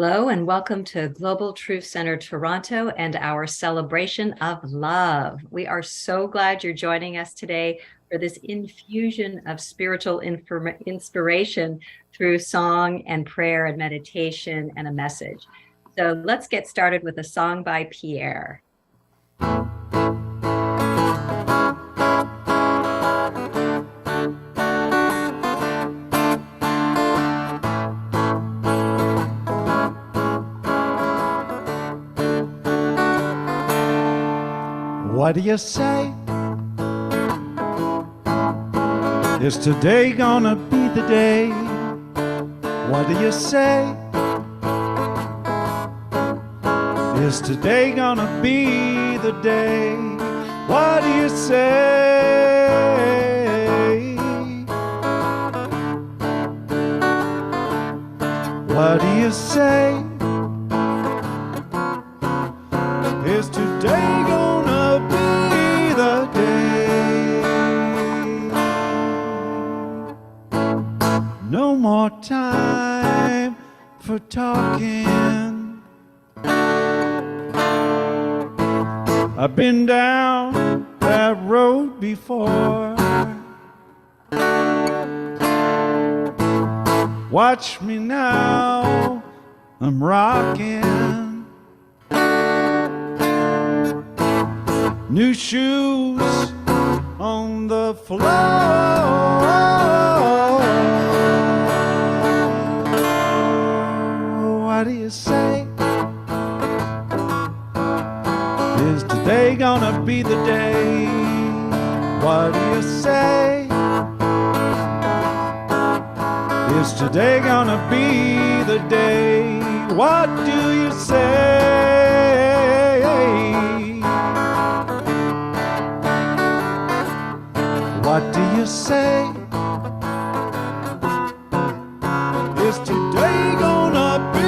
Hello and welcome to Global Truth Center Toronto and our celebration of love. We are so glad you're joining us today for this infusion of spiritual inspiration through song and prayer and meditation and a message. So let's get started with a song by Pierre. What do you say? Is today gonna be the day? What do you say? Is today gonna be the day? What do you say? What do you say? Is today gonna be the day? No more time for talking. I've been down that road before. Watch me now, I'm rocking. New shoes on the floor. What do you say? Is today gonna be the day? What do you say? Is today gonna be the day? What do you say? What do you say? Is today gonna be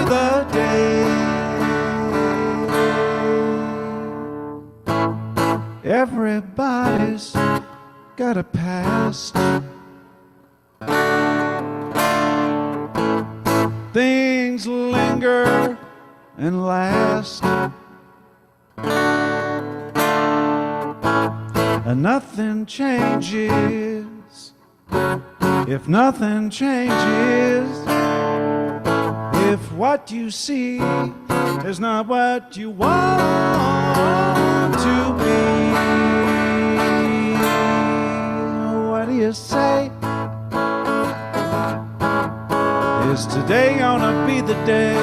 the day? Everybody's got a past. Things linger and last. And nothing changes if nothing changes. If what you see is not what you want to be. What do you say? Is today gonna be the day?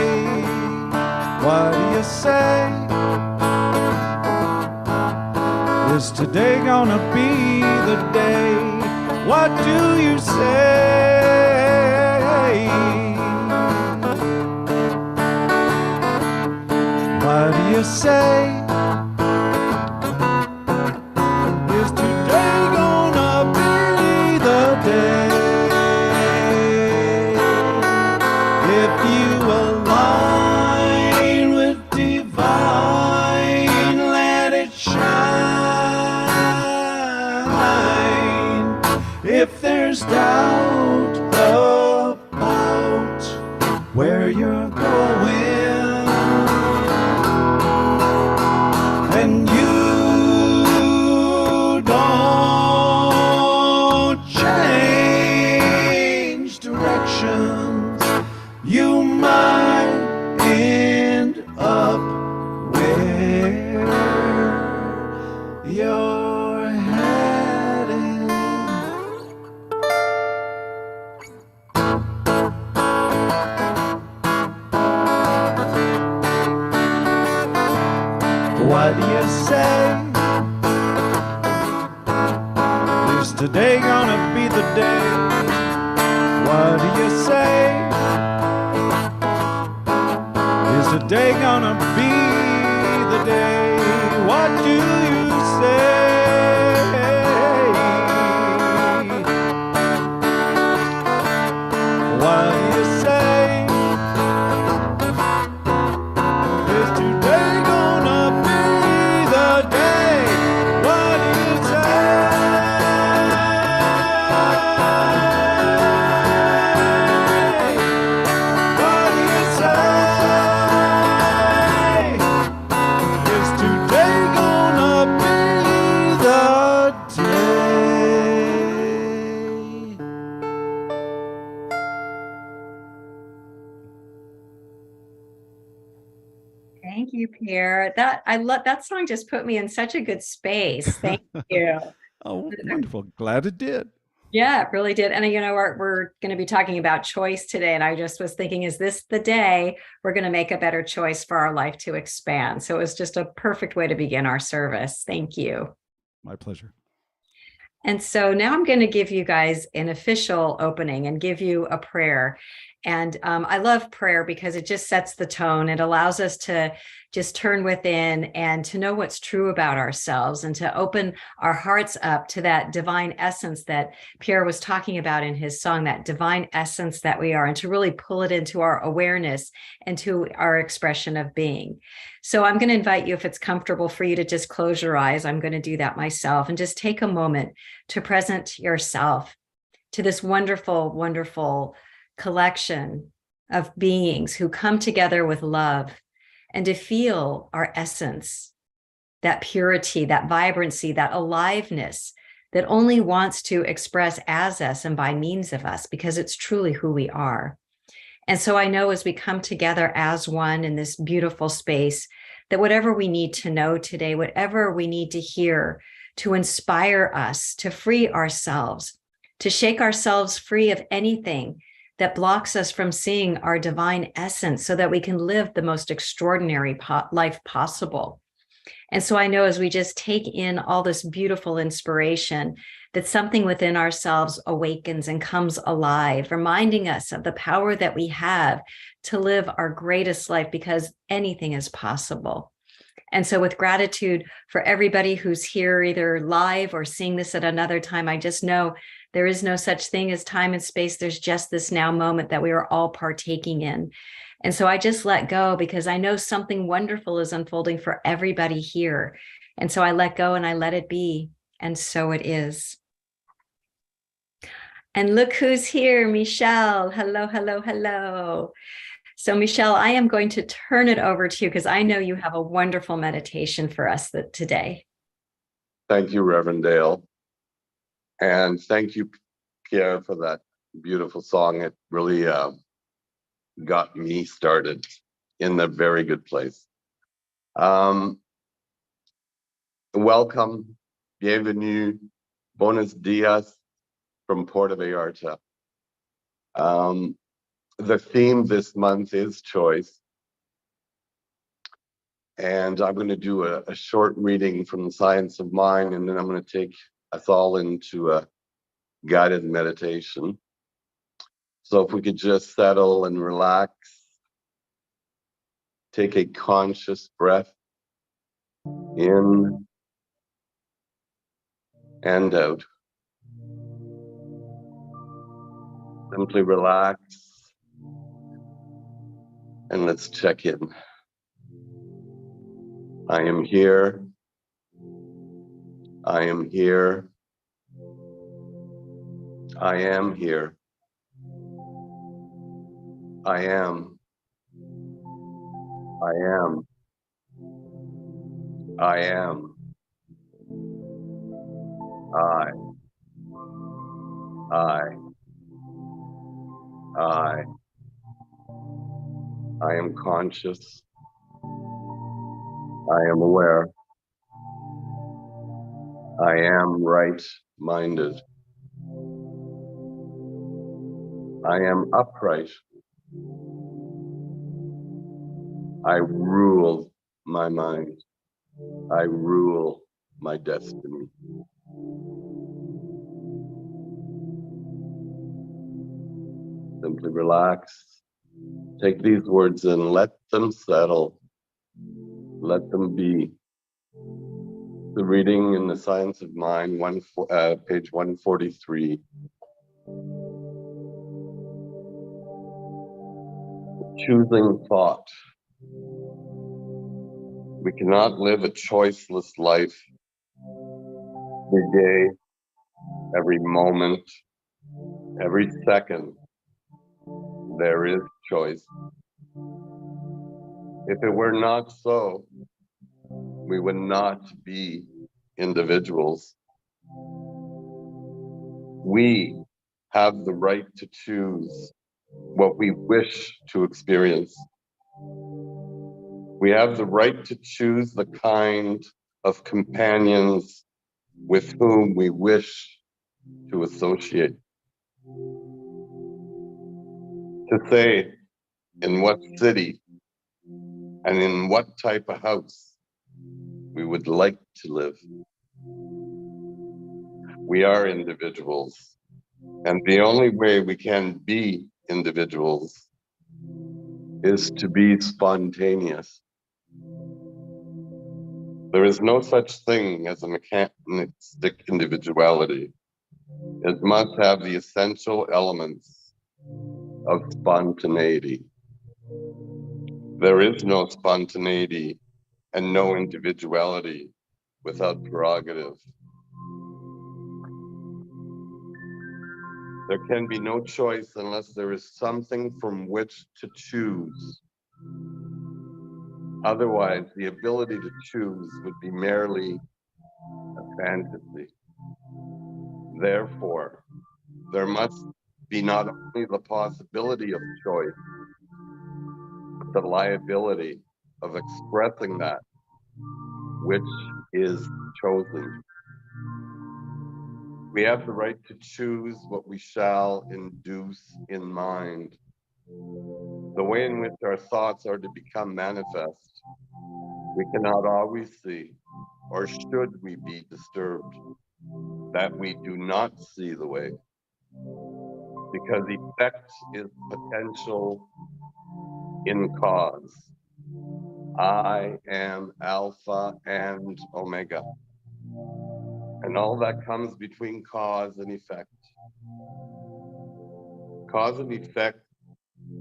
What do you say? Is today gonna be the day? What do you say? What do you say? Is today gonna be the day? If you align with divine, let it shine. If there's doubt about where you're going, and you don't change directions, you might end up where you're headed. What do you say? Is today gonna be the day? What do you say? Is today gonna be the day? What do you say? What do you say? Is today gonna be the day? What do you say? What do you say? Thank you, Pierre. That I love that song just put me in such a good space. Thank you. Oh, wonderful. Glad it did. Yeah, it really did. And we're going to be talking about choice today. And I just was thinking, is this the day we're going to make a better choice for our life to expand? So it was just a perfect way to begin our service. Thank you. My pleasure. And so now I'm going to give you guys an official opening and give you a prayer. And I love prayer because it just sets the tone. It allows us to just turn within and to know what's true about ourselves and to open our hearts up to that divine essence that Pierre was talking about in his song, that divine essence that we are, and to really pull it into our awareness and to our expression of being. So I'm going to invite you, if it's comfortable for you, to just close your eyes. I'm going to do that myself and just take a moment to present yourself to this wonderful, wonderful collection of beings who come together with love and to feel our essence, that purity, that vibrancy, that aliveness that only wants to express as us and by means of us, because it's truly who we are. And so I know as we come together as one in this beautiful space, that whatever we need to know today, whatever we need to hear to inspire us, to free ourselves, to shake ourselves free of anything that blocks us from seeing our divine essence so that we can live the most extraordinary life possible. And so I know as we just take in all this beautiful inspiration, that something within ourselves awakens and comes alive, reminding us of the power that we have to live our greatest life, because anything is possible. And so with gratitude for everybody who's here, either live or seeing this at another time, I just know there is no such thing as time and space. There's just this now moment that we are all partaking in. And so I just let go because I know something wonderful is unfolding for everybody here. And so I let go and I let it be. And so it is. And look who's here, Michelle. Hello, hello, hello. So Michelle, I am going to turn it over to you because I know you have a wonderful meditation for us today. Thank you, Reverend Dale. And thank you, Pierre, for that beautiful song. It really got me started in a very good place. Welcome, bienvenue, buenos dias from Puerto Vallarta. The theme this month is choice. And I'm going to do a short reading from the Science of Mind, and then I'm going to take us all into a guided meditation. So if we could just settle and relax, take a conscious breath in and out. Simply relax and let's check in. I am here. I am here. I am here. I am. I am. I am. I. I. I am conscious. I am aware. I am right-minded. I am upright. I rule my mind. I rule my destiny. Simply relax. Take these words in, let them settle. Let them be. The reading in the Science of Mind, page 143. Choosing thought. We cannot live a choiceless life. Every day, every moment, every second, there is choice. If it were not so, we would not be individuals. We have the right to choose what we wish to experience. We have the right to choose the kind of companions with whom we wish to associate. To say in what city and in what type of house we would like to live. We are individuals, and the only way we can be individuals is to be spontaneous. There is no such thing as a mechanistic individuality. It must have the essential elements of spontaneity. There is no spontaneity and no individuality without prerogative. There can be no choice unless there is something from which to choose. Otherwise, the ability to choose would be merely a fantasy. Therefore, there must be not only the possibility of choice, but the liability of expressing that which is chosen. We have the right to choose what we shall induce in mind. The way in which our thoughts are to become manifest, we cannot always see, or should we be disturbed that we do not see the way, because effect is potential in cause. I am Alpha and Omega, and all that comes between cause and effect. Cause and effect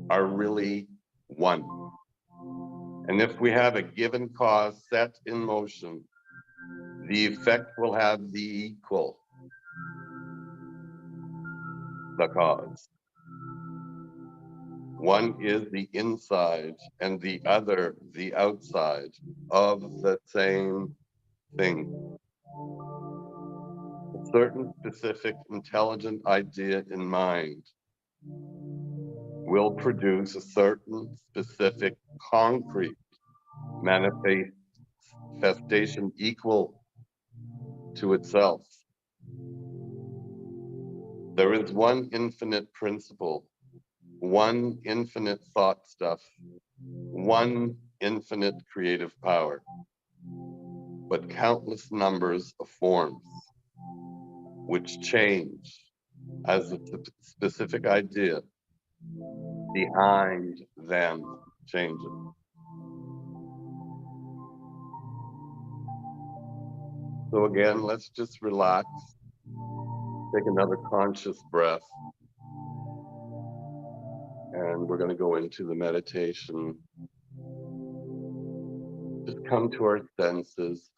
are really one. And if we have a given cause set in motion, the effect will have the equal, the cause. One is the inside and the other the outside of the same thing. A certain specific intelligent idea in mind will produce a certain specific concrete manifestation equal to itself. There is one infinite principle, one infinite thought stuff, one infinite creative power, but countless numbers of forms which change as the specific idea behind them changes. So again, let's just relax, take another conscious breath, and we're going to go into the meditation. Just come to our senses.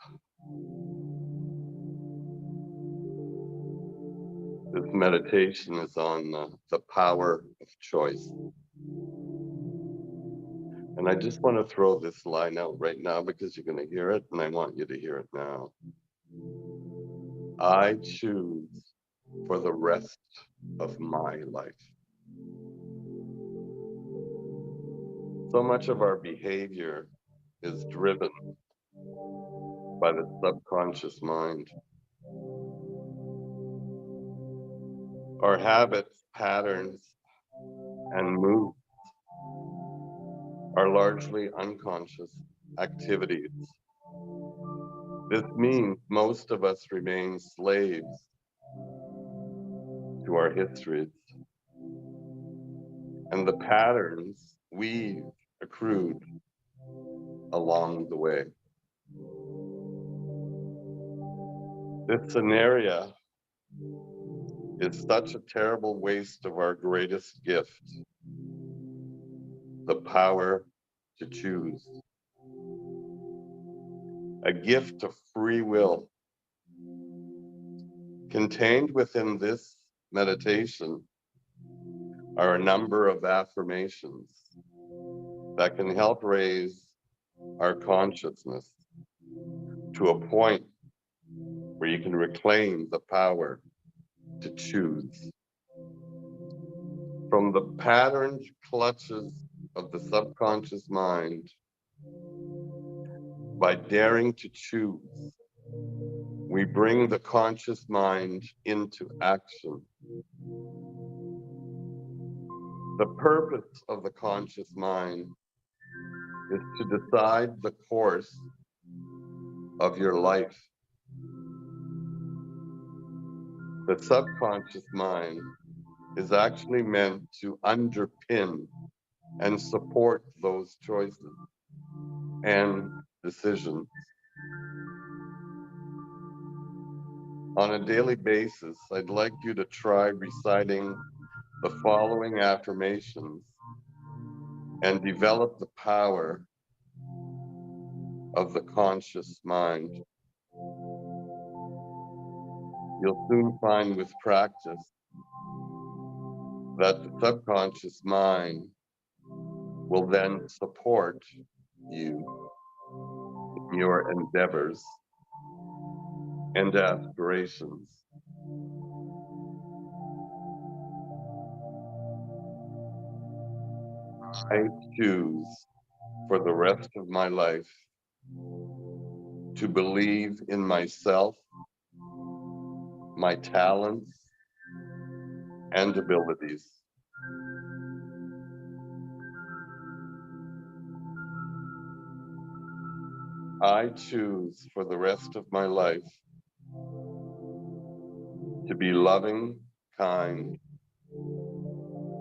This meditation is on the power of choice. And I just want to throw this line out right now because you're going to hear it, and I want you to hear it now. I choose for the rest of my life. So much of our behavior is driven by the subconscious mind. Our habits, patterns, and moods are largely unconscious activities. This means most of us remain slaves to our histories and the patterns we've accrued along the way. This scenario is such a terrible waste of our greatest gift, the power to choose. A gift of free will. Contained within this meditation are a number of affirmations that can help raise our consciousness to a point where you can reclaim the power to choose. From the patterned clutches of the subconscious mind, By daring to choose, we bring the conscious mind into action. The purpose of the conscious mind is to decide the course of your life. The subconscious mind is actually meant to underpin and support those choices and decisions. On a daily basis, I'd like you to try reciting the following affirmations and develop the power of the conscious mind. You'll soon find with practice that the subconscious mind will then support you in your endeavors and aspirations. I choose for the rest of my life to believe in myself, my talents, and abilities. I choose for the rest of my life to be loving, kind,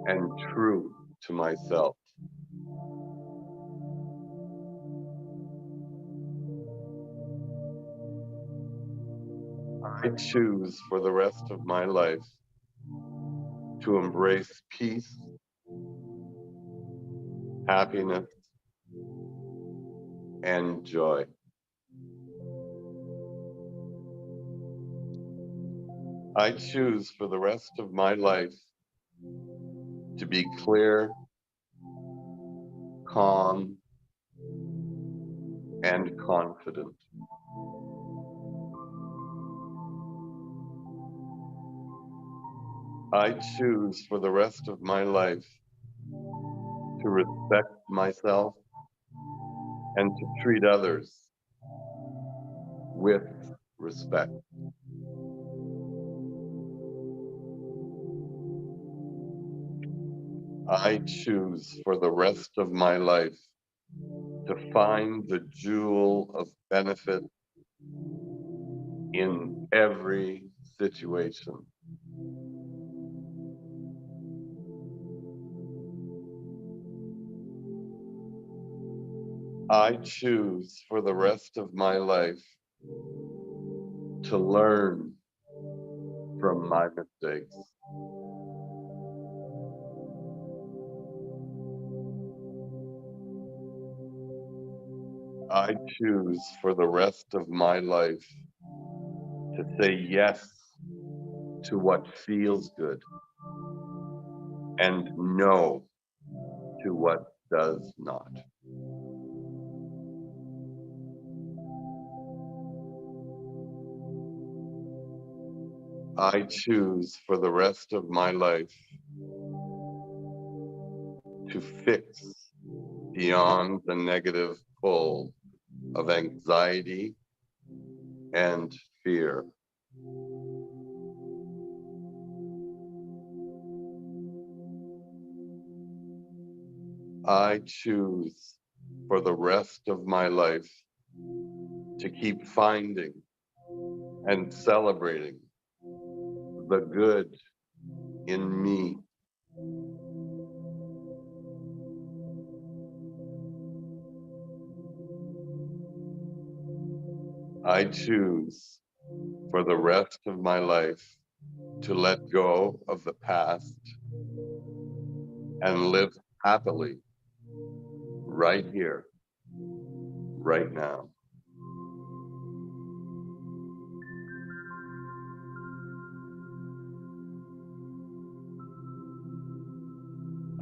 and true to myself. I choose for the rest of my life to embrace peace, happiness, and joy. I choose for the rest of my life to be clear, calm, and confident. I choose for the rest of my life to respect myself and to treat others with respect. I choose for the rest of my life to find the jewel of benefit in every situation. I choose for the rest of my life to learn from my mistakes. I choose for the rest of my life to say yes to what feels good and no to what does not. I choose for the rest of my life to fix beyond the negative pull of anxiety and fear. I choose for the rest of my life to keep finding and celebrating the good in me. I choose for the rest of my life to let go of the past and live happily right here, right now.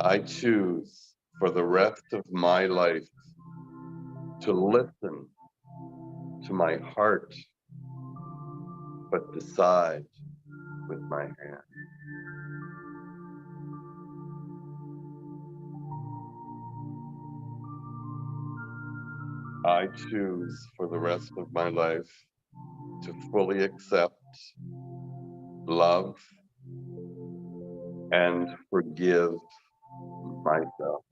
I choose for the rest of my life to listen to my heart, but decide with my hand. I choose for the rest of my life to fully accept, love, and forgive myself.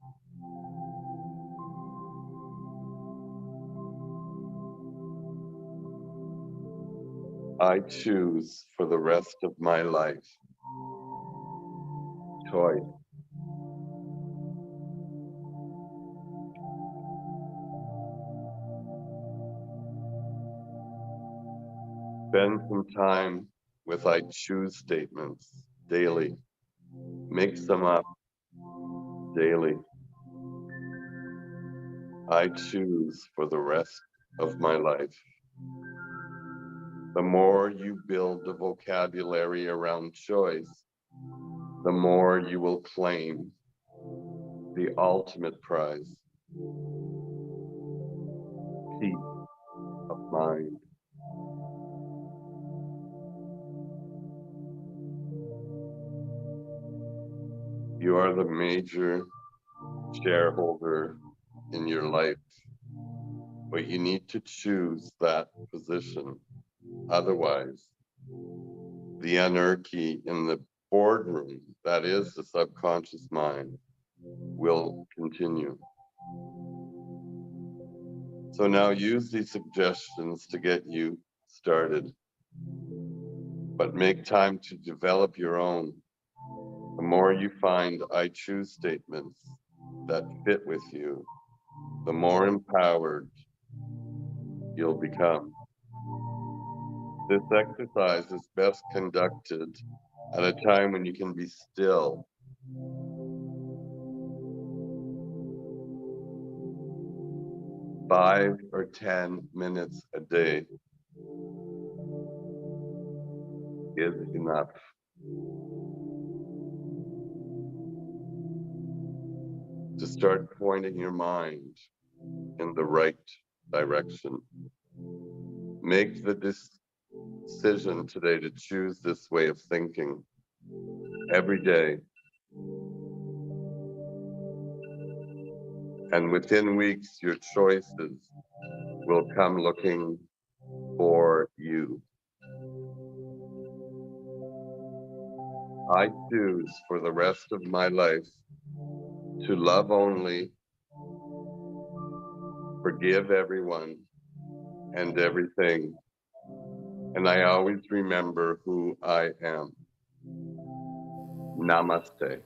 I choose for the rest of my life choice. Spend some time with I choose statements daily. Make some up daily. I choose for the rest of my life. The more you build the vocabulary around choice, the more you will claim the ultimate prize, peace of mind. You are the major shareholder in your life, but you need to choose that position. Otherwise, the anarchy in the boardroom, that is the subconscious mind, will continue. So now use these suggestions to get you started, but make time to develop your own. The more you find I choose statements that fit with you, the more empowered you'll become. This exercise is best conducted at a time when you can be still. 5 or 10 minutes a day is enough. To start pointing your mind in the right direction. Make the decision today to choose this way of thinking every day. And within weeks, your choices will come looking for you. I choose for the rest of my life to love only, forgive everyone and everything, and I always remember who I am. Namaste.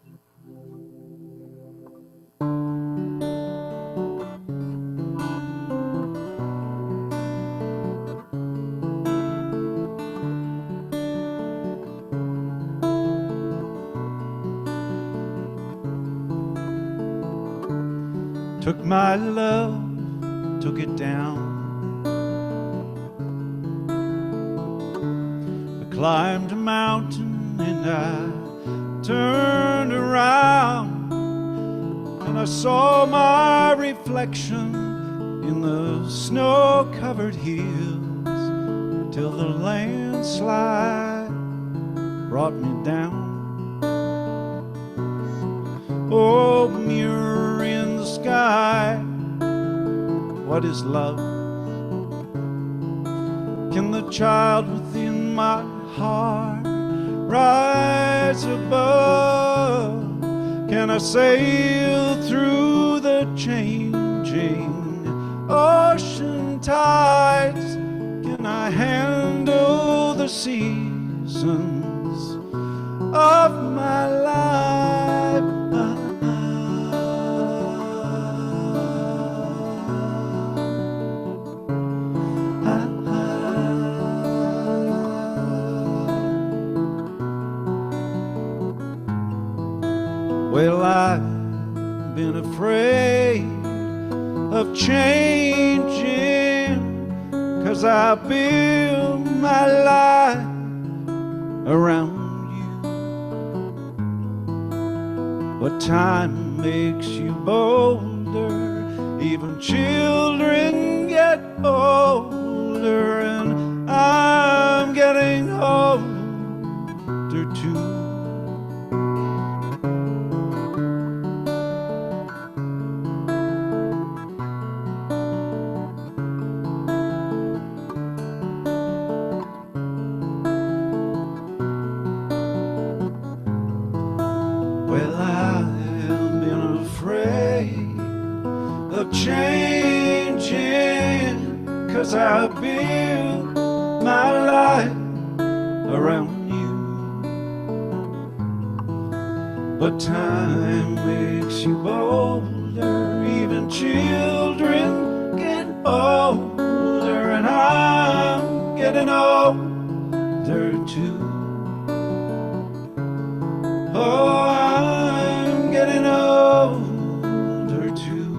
Took my love, took it down. I climbed a mountain and I turned around, and I saw my reflection in the snow-covered hills, till the landslide brought me down. Oh, mirror in the sky, what is love? Can the child within my heart rise above? Can I sail through the changing ocean tides? Can I handle the seasons of my life? Well, I've been afraid of changing, 'cause I build my life around you. But time makes you bolder, even children get older, and I'm getting older too. Well, I've been afraid of changing, 'cause I built my life around you. But time makes you bolder, even children get older, and I'm getting older too. Oh, I'm getting older too.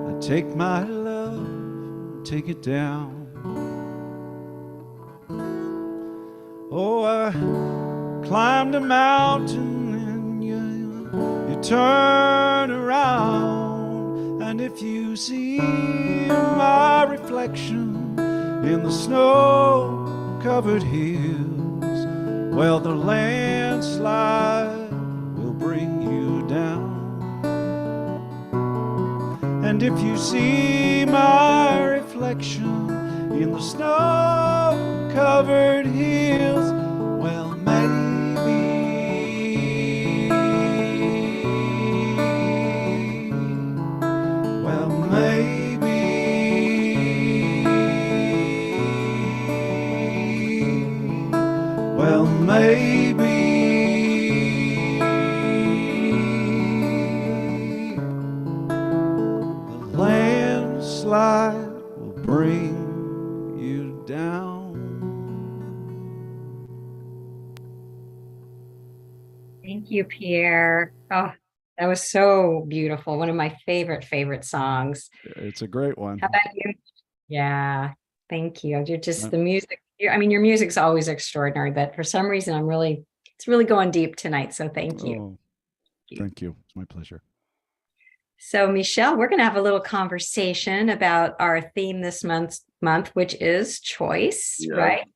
I take my love, take it down. Oh, I climbed a mountain and you turn around, and if you see my reflection in the snow-covered hills, well, the landslide will bring you down. And if you see my reflection in the snow-covered hills, well, maybe, well, maybe, well, maybe the landslide will bring you down. Thank you, Pierre. Oh, that was so beautiful. One of my favorite songs. It's a great one. How about you? Yeah, thank you. You're just the music. I mean, your music's always extraordinary, but for some reason, it's really going deep tonight. So thank you. Oh, thank you. It's my pleasure. So Michelle, we're going to have a little conversation about our theme this month, which is choice, Yeah. right?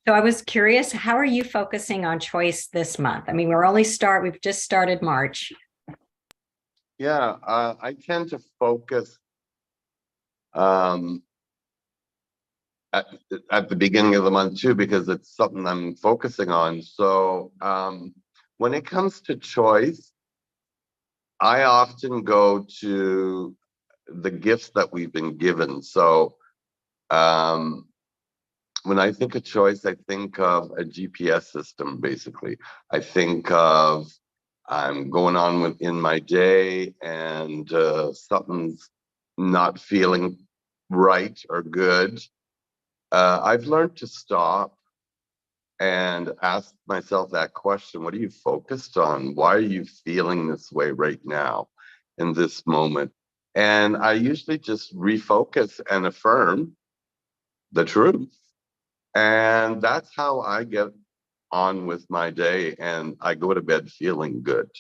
So I was curious, how are you focusing on choice this month? I mean, we've just started March. Yeah, I tend to focus at the beginning of the month too, because it's something I'm focusing on. So when it comes to choice, I often go to the gifts that we've been given. So when I think of choice, I think of a GPS system, basically. I think of I'm going on within my day and something's not feeling right or good. I've learned to stop and ask myself that question: what are you focused on? Why are you feeling this way right now in this moment? And I usually just refocus and affirm the truth. And that's how I get on with my day, and I go to bed feeling good.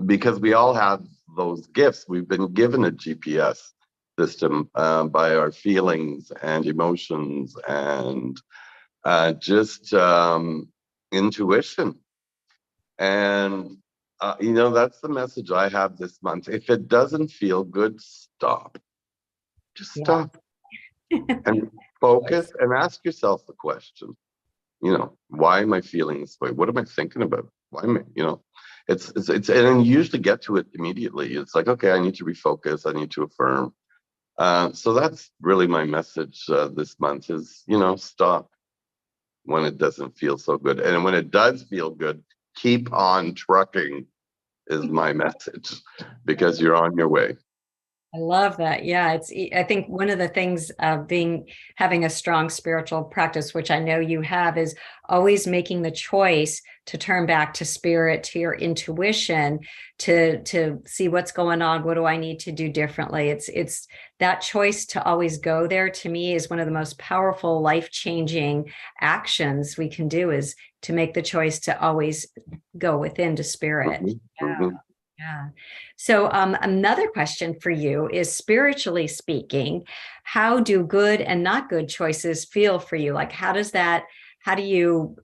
Because we all have those gifts. We've been given a GPS system by our feelings and emotions and just intuition. And that's the message I have this month. If it doesn't feel good, stop. Just stop. And focus and ask yourself the question, why am I feeling this way? What am I thinking about? Why am I, it's and you usually get to it immediately. It's like, okay, I need to refocus. I need to affirm. So that's really my message this month is, stop when it doesn't feel so good. And when it does feel good, keep on trucking is my message, because you're on your way. I love that. Yeah, I think one of the things of having a strong spiritual practice, which I know you have, is always making the choice to turn back to spirit, to your intuition, to see what's going on. What do I need to do differently? It's that choice to always go there, to me, is one of the most powerful, life-changing actions we can do, is to make the choice to always go within to spirit. Mm-hmm. Yeah. Mm-hmm. Yeah. So another question for you is, spiritually speaking, how do good and not good choices feel for you? Like, how do you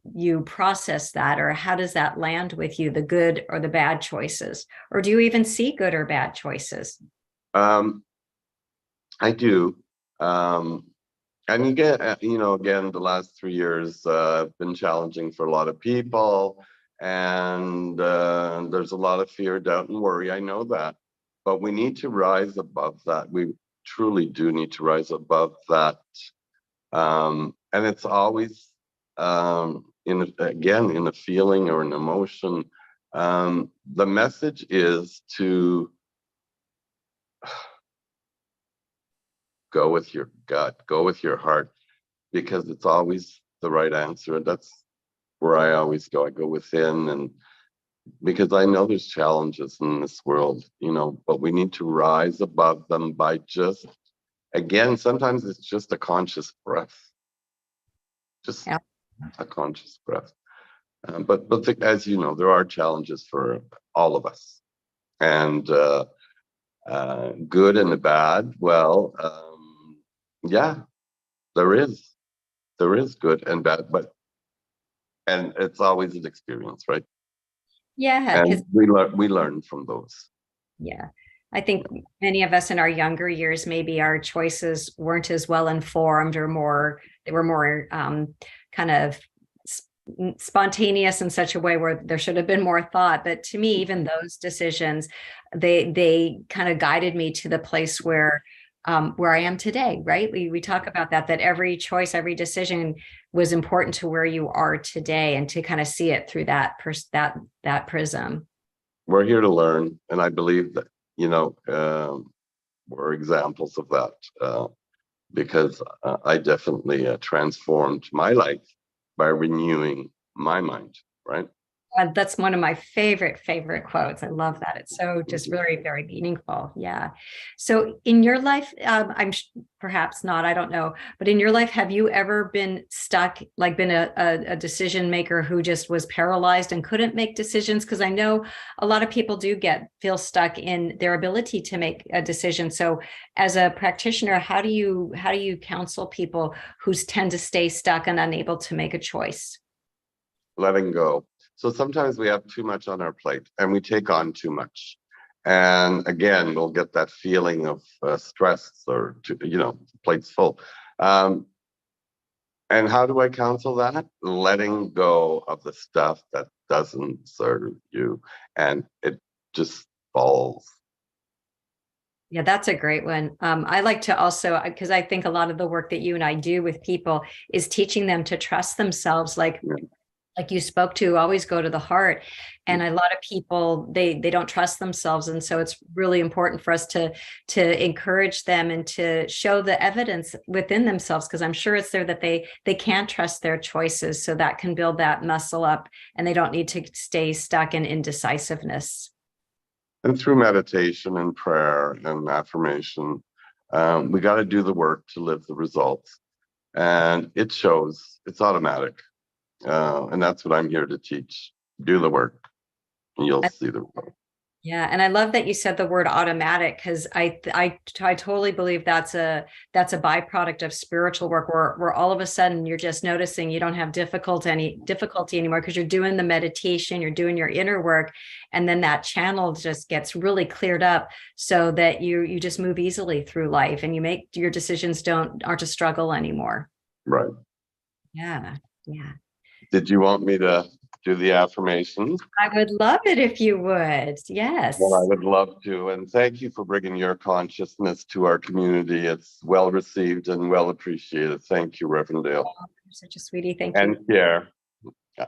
process that, or how does that land with you, the good or the bad choices? Or do you even see good or bad choices? I do. And you get, again, the last 3 years have been challenging for a lot of people. And there's a lot of fear, doubt, and worry. I know that. But we need to rise above that. We truly do need to rise above that. And it's always, in a feeling or an emotion. The message is to go with your gut, go with your heart, because it's always the right answer. That's where I always go. I go within, and because I know there's challenges in this world, but we need to rise above them by just, again, sometimes it's just a conscious breath, just Yeah. a conscious breath. But as you know, there are challenges for all of us, and good and the bad. Well, yeah, there is good and bad, and it's always an experience, right? Yeah, And because we learn from those. yeah, I think many of us in our younger years, maybe our choices weren't as well informed, or they were more kind of spontaneous in such a way where there should have been more thought. But to me, even those decisions, they kind of guided me to the place where I am today, right? We talk about that every choice, every decision was important to where you are today, and to kind of see it through that prism. We're here to learn, and I believe that we're examples of that, because I definitely transformed my life by renewing my mind, right? That's one of my favorite quotes. I love that. It's so just very, very meaningful. Yeah. So in your life, perhaps not, I don't know, but in your life, have you ever been stuck, like been a decision maker who just was paralyzed and couldn't make decisions? Because I know a lot of people feel stuck in their ability to make a decision. So as a practitioner, how do you counsel people who tend to stay stuck and unable to make a choice? Letting go. So sometimes we have too much on our plate and we take on too much. And again, we'll get that feeling of stress, or, plate's full. And how do I counsel that? Letting go of the stuff that doesn't serve you, and it just falls. Yeah, that's a great one. I like to also, because I think a lot of the work that you and I do with people is teaching them to trust themselves, like you spoke to, always go to the heart. And a lot of people, they don't trust themselves. And so it's really important for us to encourage them and to show the evidence within themselves, because I'm sure it's there that they can trust their choices. So that can build that muscle up, and they don't need to stay stuck in indecisiveness. And through meditation and prayer and affirmation, we got to do the work to live the results. And it shows, it's automatic. And that's what I'm here to teach. Do the work, and you'll see the result. Yeah, and I love that you said the word automatic, because I totally believe that's a byproduct of spiritual work, where all of a sudden you're just noticing you don't have difficulty anymore, because you're doing the meditation, you're doing your inner work, and then that channel just gets really cleared up, so that you just move easily through life, and you make your decisions aren't a struggle anymore. Right. Yeah. Did you want me to do the affirmations? I would love it if you would. Yes. Well, I would love to. And thank you for bringing your consciousness to our community. It's well received and well appreciated. Thank you, Reverend Dale. Oh, you're such a sweetie. Thank and you. And Pierre,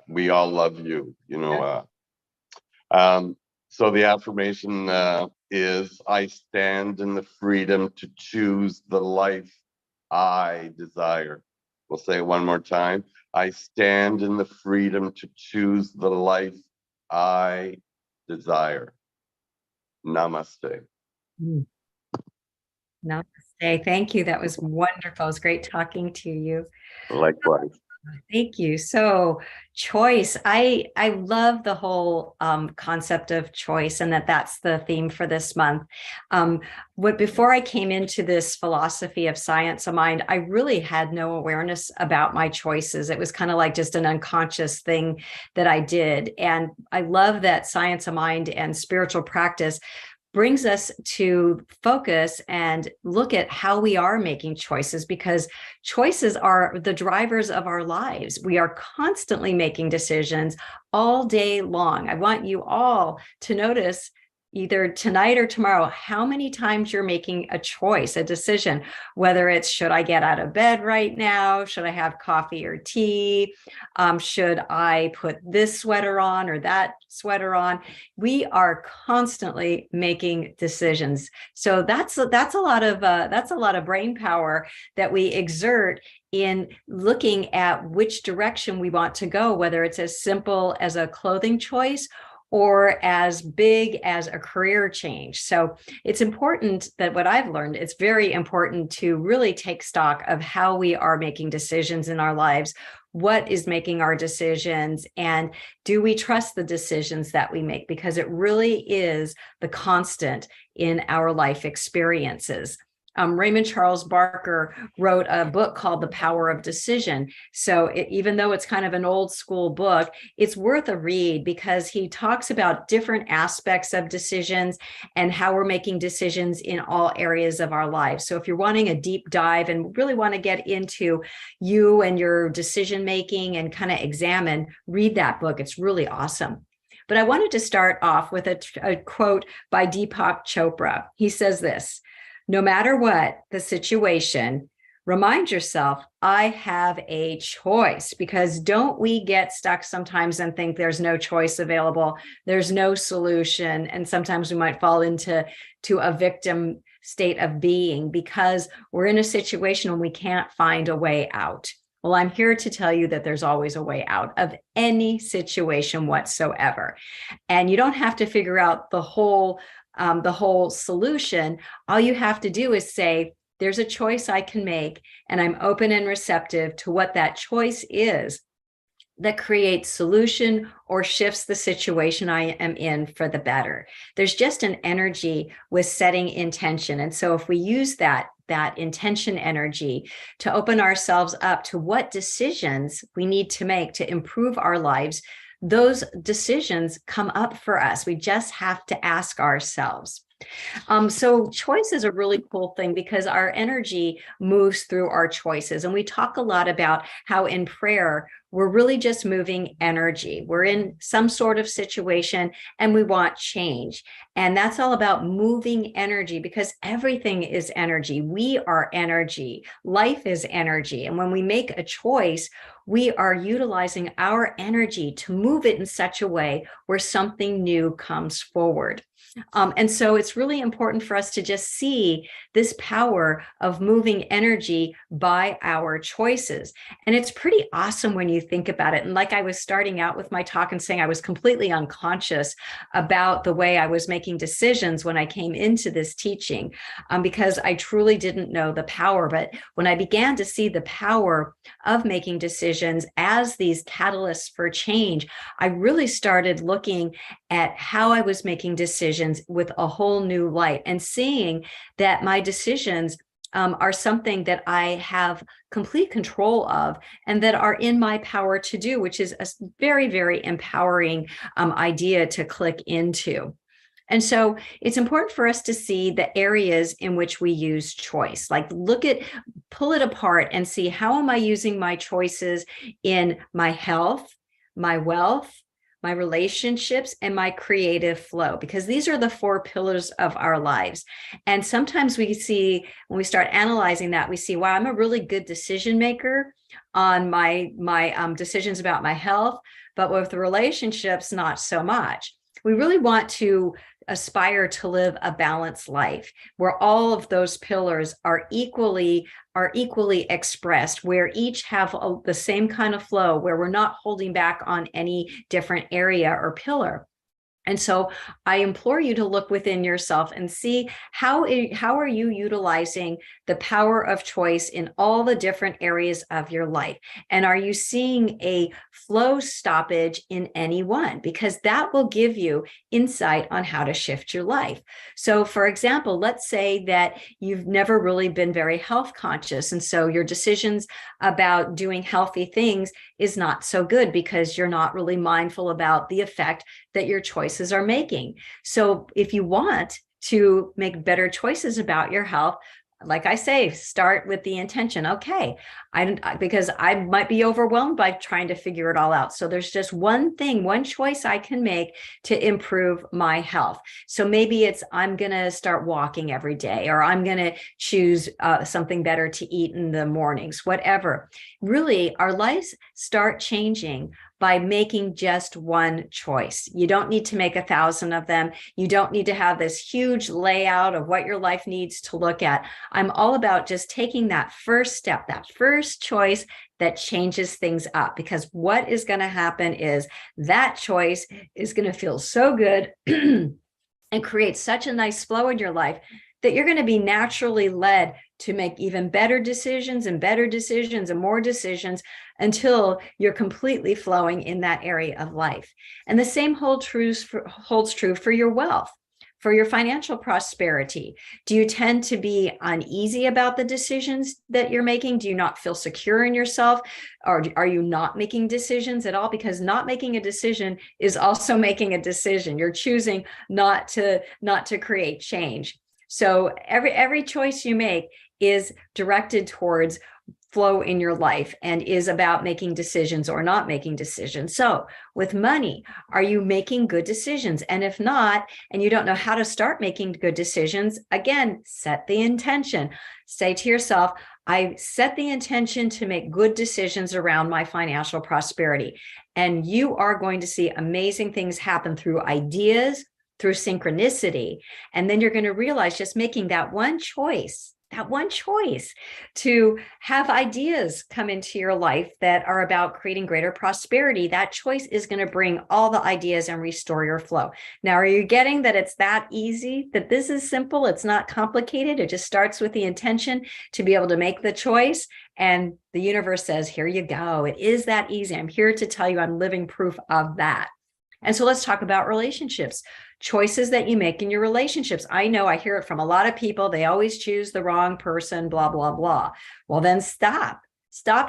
we all love you. So the affirmation is, I stand in the freedom to choose the life I desire. We'll say it one more time. I stand in the freedom to choose the life I desire. Namaste. Namaste. Thank you. That was wonderful. It was great talking to you. Likewise. Thank you. So choice, I love the whole concept of choice, and that's the theme for this month. Before I came into this philosophy of Science of Mind, I really had no awareness about my choices. It was kind of like just an unconscious thing that I did. And I love that Science of Mind and spiritual practice brings us to focus and look at how we are making choices, because choices are the drivers of our lives. We are constantly making decisions all day long. I want you all to notice, either tonight or tomorrow, how many times you're making a choice, a decision, whether it's, should I get out of bed right now? Should I have coffee or tea? Should I put this sweater on or that sweater on? We are constantly making decisions. So that's a lot of brain power that we exert in looking at which direction we want to go, whether it's as simple as a clothing choice or as big as a career change. So it's important that what I've learned, it's very important to really take stock of how we are making decisions in our lives, what is making our decisions, and do we trust the decisions that we make? Because it really is the constant in our life experiences. Raymond Charles Barker wrote a book called The Power of Decision. So even though it's kind of an old school book, it's worth a read, because he talks about different aspects of decisions and how we're making decisions in all areas of our lives. So if you're wanting a deep dive and really want to get into you and your decision making and kind of examine, read that book. It's really awesome. But I wanted to start off with a quote by Deepak Chopra. He says this: "No matter what the situation, remind yourself, I have a choice." Because don't we get stuck sometimes and think there's no choice available, there's no solution, and sometimes we might fall into a victim state of being because we're in a situation when we can't find a way out. Well, I'm here to tell you that there's always a way out of any situation whatsoever. And you don't have to figure out the whole solution. All you have to do is say, there's a choice I can make, and I'm open and receptive to what that choice is that creates solution or shifts the situation I am in for the better. There's just an energy with setting intention. And so if we use that intention energy to open ourselves up to what decisions we need to make to improve our lives, those decisions come up for us. We just have to ask ourselves. So choice is a really cool thing because our energy moves through our choices. And we talk a lot about how in prayer, we're really just moving energy. We're in some sort of situation and we want change. And that's all about moving energy because everything is energy. We are energy. Life is energy. And when we make a choice, we are utilizing our energy to move it in such a way where something new comes forward. And so it's really important for us to just see this power of moving energy by our choices. And it's pretty awesome when you think about it. And like I was starting out with my talk and saying I was completely unconscious about the way I was making decisions when I came into this teaching, because I truly didn't know the power. But when I began to see the power of making decisions as these catalysts for change, I really started looking at how I was making decisions with a whole new light and seeing that my decisions are something that I have complete control of and that are in my power to do, which is a very, very empowering idea to click into. And so it's important for us to see the areas in which we use choice, like pull it apart and see how am I using my choices in my health, my wealth, my relationships, and my creative flow, because these are the 4 pillars of our lives. And sometimes we see, when we start analyzing that, we see, wow, I'm a really good decision maker on my decisions about my health, but with the relationships, not so much. We really want to aspire to live a balanced life where all of those pillars are equally expressed, where each have the same kind of flow, where we're not holding back on any different area or pillar. And so I implore you to look within yourself and see how are you utilizing the power of choice in all the different areas of your life? And are you seeing a flow stoppage in any one? Because that will give you insight on how to shift your life. So for example, let's say that you've never really been very health conscious. And so your decisions about doing healthy things is not so good because you're not really mindful about the effect that your choices are making. So if you want to make better choices about your health. Like I say, start with the intention. Okay, because I might be overwhelmed by trying to figure it all out. So there's just one thing, one choice I can make to improve my health. So maybe it's I'm going to start walking every day, or I'm going to choose something better to eat in the mornings, whatever. Really, our lives start changing by making just one choice. You don't need to make 1,000 of them. You don't need to have this huge layout of what your life needs to look at. I'm all about just taking that first step, that first choice that changes things up, because what is going to happen is that choice is going to feel so good and create such a nice flow in your life that you're going to be naturally led to make even better decisions and more decisions until you're completely flowing in that area of life. And the same holds true for your wealth, for your financial prosperity. Do you tend to be uneasy about the decisions that you're making? Do you not feel secure in yourself? Or are you not making decisions at all? Because not making a decision is also making a decision. You're choosing not to create change. So every choice you make is directed towards flow in your life and is about making decisions or not making decisions. So with money, are you making good decisions? And if not, and you don't know how to start making good decisions, again, set the intention. Say to yourself, I set the intention to make good decisions around my financial prosperity. And you are going to see amazing things happen through ideas, through synchronicity. And then you're going to realize just making that one choice to have ideas come into your life that are about creating greater prosperity, that choice is going to bring all the ideas and restore your flow. Now, are you getting that it's that easy, that this is simple, it's not complicated, it just starts with the intention to be able to make the choice, and the universe says, here you go, it is that easy. I'm here to tell you I'm living proof of that. And so let's talk about relationships. Choices that you make in your relationships. I know I hear it from a lot of people. They always choose the wrong person, blah, blah, blah. Well, then stop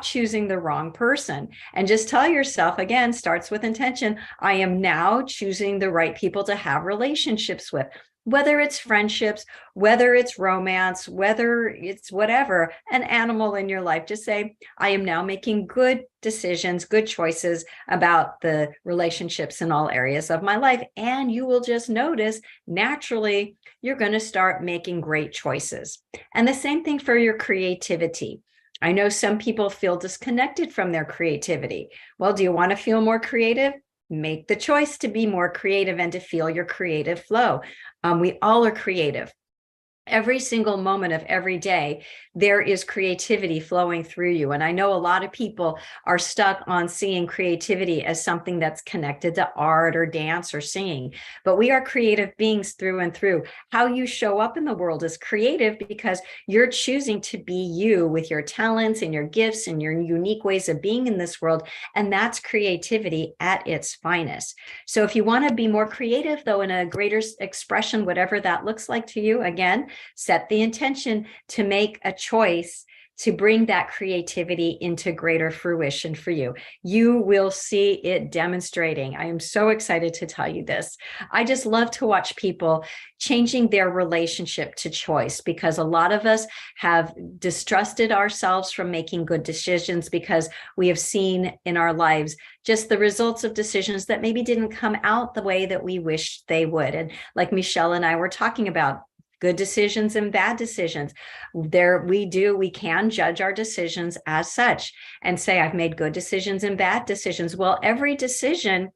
choosing the wrong person and just tell yourself, again, starts with intention. I am now choosing the right people to have relationships with. Whether it's friendships, whether it's romance, whether it's whatever, an animal in your life, just say, I am now making good decisions, good choices about the relationships in all areas of my life. And you will just notice naturally, you're going to start making great choices. And the same thing for your creativity. I know some people feel disconnected from their creativity. Well, do you want to feel more creative? Make the choice to be more creative and to feel your creative flow. We all are creative. Every single moment of every day, there is creativity flowing through you. And I know a lot of people are stuck on seeing creativity as something that's connected to art or dance or singing, but we are creative beings through and through. How you show up in the world is creative because you're choosing to be you with your talents and your gifts and your unique ways of being in this world. And that's creativity at its finest. So if you want to be more creative, though, in a greater expression, whatever that looks like to you, again, set the intention to make a choice to bring that creativity into greater fruition for you. You will see it demonstrating. I am so excited to tell you this. I just love to watch people changing their relationship to choice, because a lot of us have distrusted ourselves from making good decisions because we have seen in our lives just the results of decisions that maybe didn't come out the way that we wished they would. And like Michelle and I were talking about, good decisions and bad decisions. We can judge our decisions as such and say, I've made good decisions and bad decisions. Well, every decision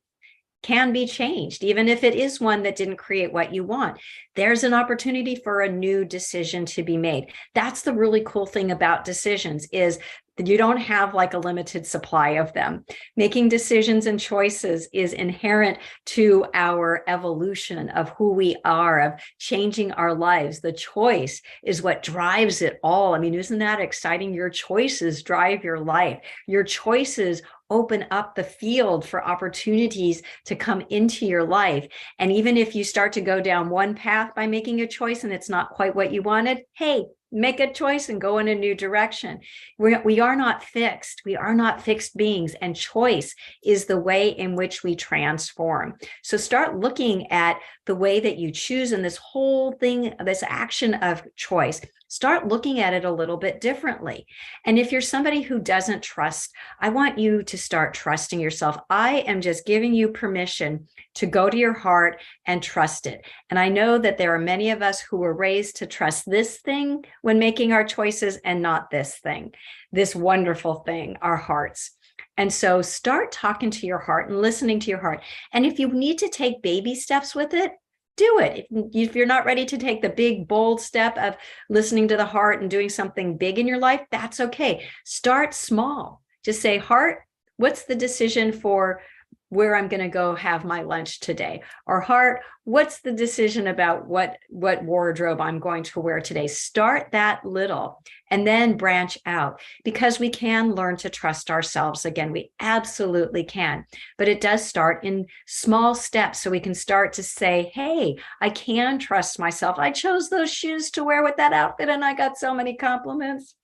can be changed, even if it is one that didn't create what you want. There's an opportunity for a new decision to be made. That's the really cool thing about decisions, is that you don't have like a limited supply of them. Making decisions and choices is inherent to our evolution of who we are, of changing our lives. The choice is what drives it all. I mean, isn't that exciting? Your choices drive your life. Your choices open up the field for opportunities to come into your life. And even if you start to go down one path by making a choice and it's not quite what you wanted, hey, make a choice and go in a new direction. We are not fixed. We are not fixed beings, and choice is the way in which we transform. So start looking at the way that you choose in this whole thing, this action of choice. Start looking at it a little bit differently. And if you're somebody who doesn't trust, I want you to start trusting yourself. I am just giving you permission to go to your heart and trust it. And I know that there are many of us who were raised to trust this thing when making our choices and not this thing, this wonderful thing, our hearts. And so start talking to your heart and listening to your heart. And if you need to take baby steps with it, do it. If you're not ready to take the big, bold step of listening to the heart and doing something big in your life, that's okay. Start small. Just say, heart, what's the decision for where I'm going to go have my lunch today? Or heart, what's the decision about what wardrobe I'm going to wear today? Start that little and then branch out, because we can learn to trust ourselves again. We absolutely can, but it does start in small steps. So we can start to say, hey, I can trust myself. I chose those shoes to wear with that outfit and I got so many compliments.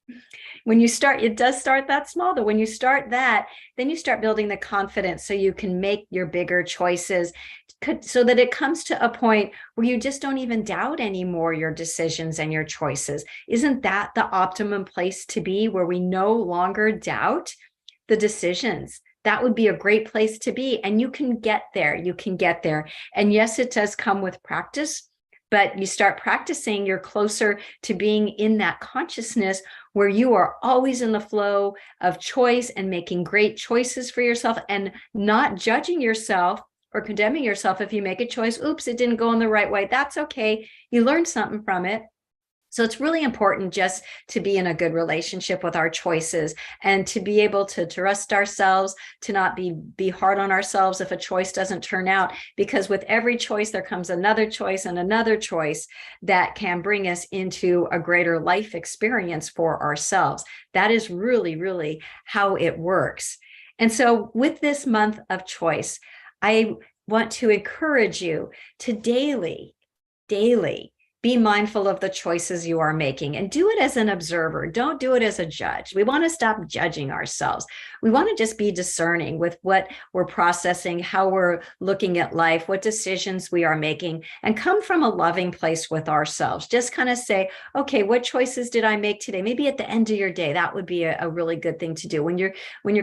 When you start, it does start that small, though. When you start that, then you start building the confidence so you can make your bigger choices, so that it comes to a point where you just don't even doubt anymore your decisions and your choices. Isn't that the optimum place to be, where we no longer doubt the decisions? That would be a great place to be. And you can get there. You can get there. And yes, it does come with practice, but you start practicing, you're closer to being in that consciousness where you are always in the flow of choice and making great choices for yourself, and not judging yourself or condemning yourself if you make a choice. Oops, it didn't go in the right way. That's okay. You learned something from it. So it's really important just to be in a good relationship with our choices, and to be able to trust ourselves, to not be hard on ourselves if a choice doesn't turn out, because with every choice, there comes another choice and another choice that can bring us into a greater life experience for ourselves. That is really, really how it works. And so with this month of choice, I want to encourage you to daily be mindful of the choices you are making, and do it as an observer. Don't do it as a judge. We want to stop judging ourselves. We want to just be discerning with what we're processing, how we're looking at life, what decisions we are making, and come from a loving place with ourselves. Just kind of say, okay, what choices did I make today? Maybe at the end of your day, that would be a really good thing to do. When you're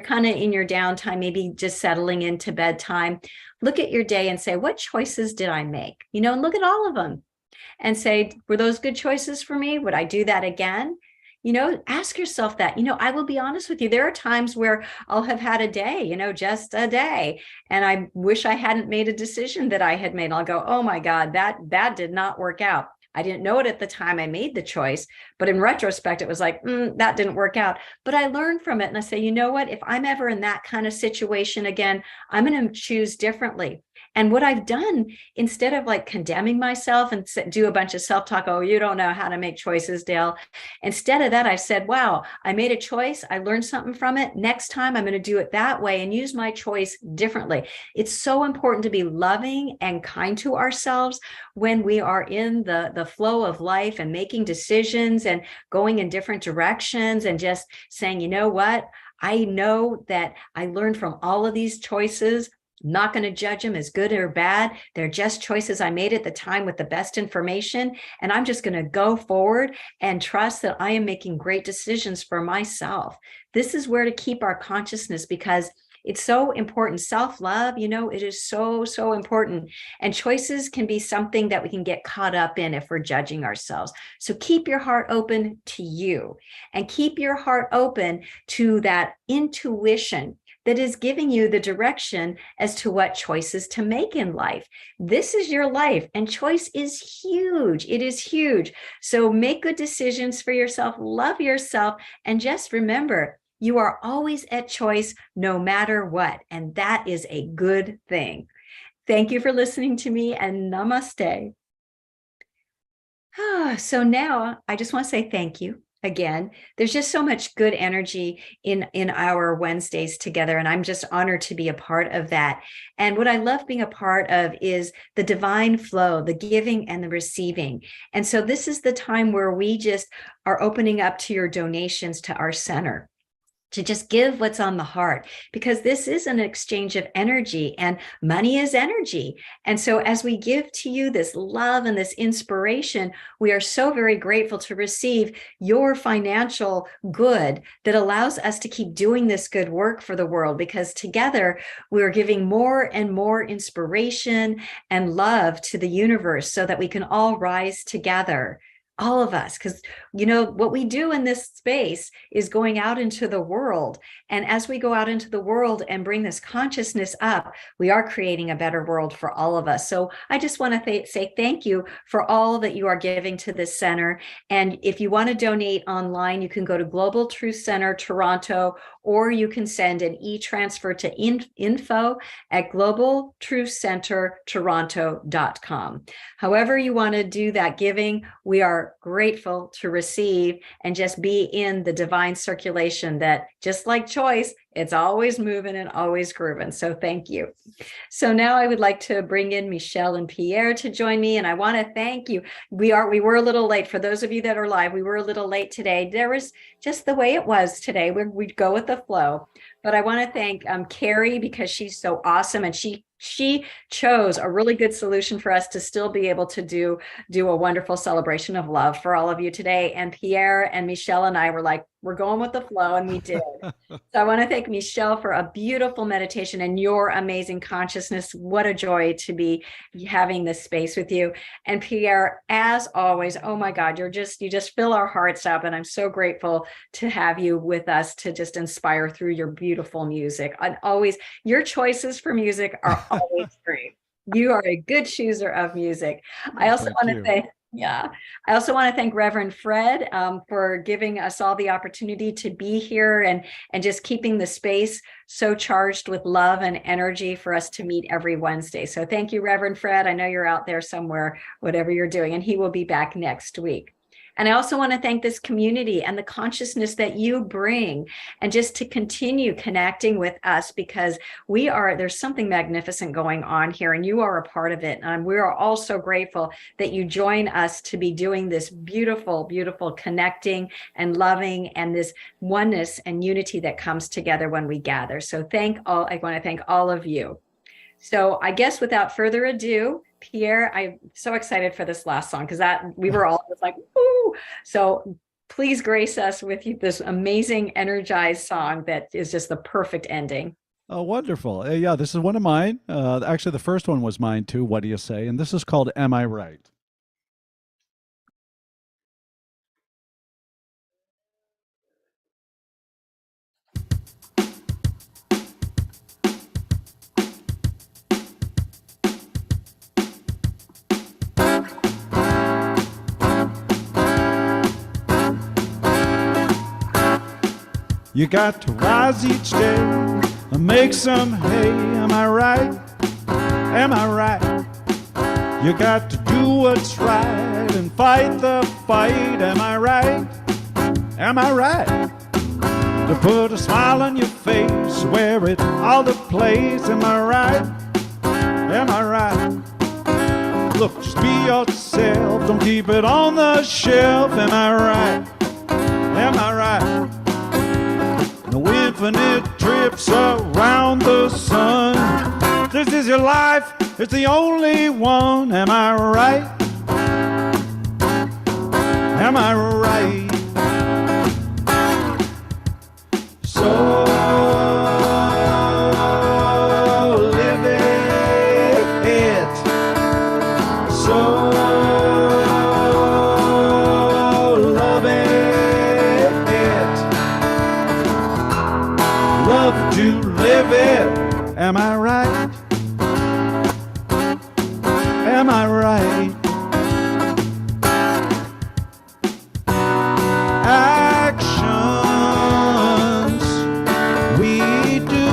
kind of in your downtime, maybe just settling into bedtime, look at your day and say, what choices did I make? And look at all of them and say, were those good choices for me? Would I do that again? Ask yourself that. I will be honest with you. There are times where I'll have had a day, just a day, and I wish I hadn't made a decision that I had made. I'll go, oh my God, that did not work out. I didn't know it at the time I made the choice, but in retrospect, it was like, that didn't work out. But I learned from it, and I say, you know what? If I'm ever in that kind of situation again, I'm going to choose differently. And what I've done, instead of like condemning myself and do a bunch of self-talk, oh, you don't know how to make choices, Dale. Instead of that, I've said, wow, I made a choice. I learned something from it. Next time, I'm going to do it that way and use my choice differently. It's so important to be loving and kind to ourselves when we are in the flow of life and making decisions and going in different directions, and just saying, you know what? I know that I learned from all of these choices. I'm not going to judge them as good or bad. They're just choices I made at the time with the best information. And I'm just going to go forward and trust that I am making great decisions for myself. This is where to keep our consciousness, because it's so important. Self-love, it is so, so important. And choices can be something that we can get caught up in if we're judging ourselves. So keep your heart open to you, and keep your heart open to that intuition that is giving you the direction as to what choices to make in life. This is your life, and choice is huge. It is huge. So make good decisions for yourself, love yourself, and just remember, you are always at choice no matter what. And that is a good thing. Thank you for listening to me, and namaste. So now I just want to say thank you. again. There's just so much good energy in our Wednesdays together, and I'm just honored to be a part of that. And what I love being a part of is the divine flow, the giving and the receiving. And so this is the time where we just are opening up to your donations to our center, to just give what's on the heart, because this is an exchange of energy, and money is energy. And so as we give to you this love and this inspiration, we are so very grateful to receive your financial good that allows us to keep doing this good work for the world, because together we're giving more and more inspiration and love to the universe so that we can all rise together. All of us, because what we do in this space is going out into the world. And as we go out into the world and bring this consciousness up, we are creating a better world for all of us. So I just want to say thank you for all that you are giving to this center. And if you want to donate online, you can go to Global Truth Center Toronto, or you can send an e-transfer to info@globaltruthcentertoronto.com. However you want to do that giving, we are grateful to receive and just be in the divine circulation that, just like choice, it's always moving and always grooving. So thank you. So now I would like to bring in Michelle and Pierre to join me. And I want to thank you. We were a little late. For those of you that are live, we were a little late today. There was just the way it was today. We'd go with the flow. But I want to thank Carrie, because she's so awesome. And she chose a really good solution for us to still be able to do a wonderful celebration of love for all of you today. And Pierre and Michelle and I were like, we're going with the flow, and we did. So I want to thank Michelle for a beautiful meditation and your amazing consciousness. What a joy to be having this space with you. And Pierre, as always, oh my God, you just fill our hearts up. And I'm so grateful to have you with us to just inspire through your beautiful music. And always, your choices for music are always great. You are a good chooser of music. I also want to say, I also want to thank Reverend Fred for giving us all the opportunity to be here and just keeping the space so charged with love and energy for us to meet every Wednesday. So thank you, Reverend Fred. I know you're out there somewhere, whatever you're doing, and he will be back next week. And I also want to thank this community and the consciousness that you bring, and just to continue connecting with us, because there's something magnificent going on here, and you are a part of it. And we are all so grateful that you join us to be doing this beautiful, beautiful connecting and loving, and this oneness and unity that comes together when we gather. So I want to thank all of you. So I guess without further ado, Pierre, I'm so excited for this last song, because we were all just like, woo! So please grace us with this amazing, energized song that is just the perfect ending. Oh, wonderful. Yeah, this is one of mine. Actually, the first one was mine too. What do you say? And this is called Am I Right? You got to rise each day and make some hay. Am I right? Am I right? You got to do what's right and fight the fight. Am I right? Am I right? To put a smile on your face, wear it all the place. Am I right? Am I right? Look, just be yourself, don't keep it on the shelf. Am I right? Am I right? No infinite trips around the sun. This is your life, it's the only one. Am I right? Am I right? So live it. So love it. Love to live it. Am I right? Am I right? Actions we do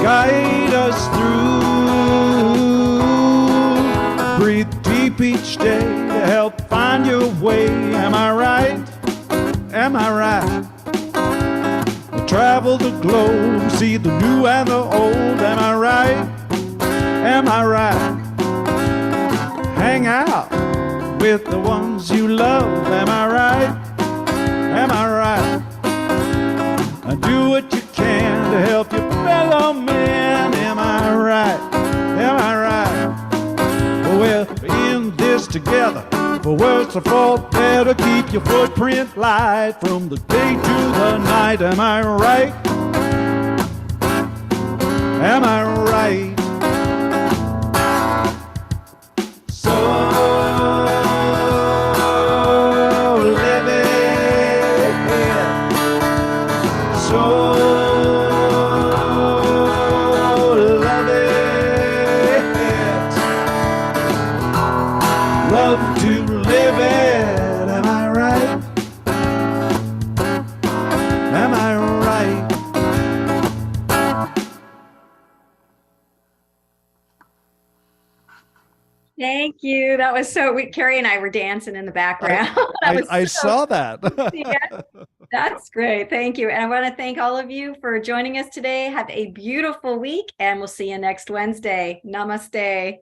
guide us through. Breathe deep each day to help find your way. Am I right? Am I right? Travel the globe, see the new and the old. Am I right? Am I right? Hang out with the ones you love. Am I right? Am I right? Do what you can to help your fellow man. Am I right? Am I right? We're in this together. For worse or for better, keep your footprint light from the day to the night. Am I right? Am I right? So live it. So love it. Love to live it. Am I right? Am I right? Thank you. That was so, Carrie and I were dancing in the background. That was I so- saw that. Yeah, that's great. Thank you. And I want to thank all of you for joining us today. Have a beautiful week, and we'll see you next Wednesday. Namaste.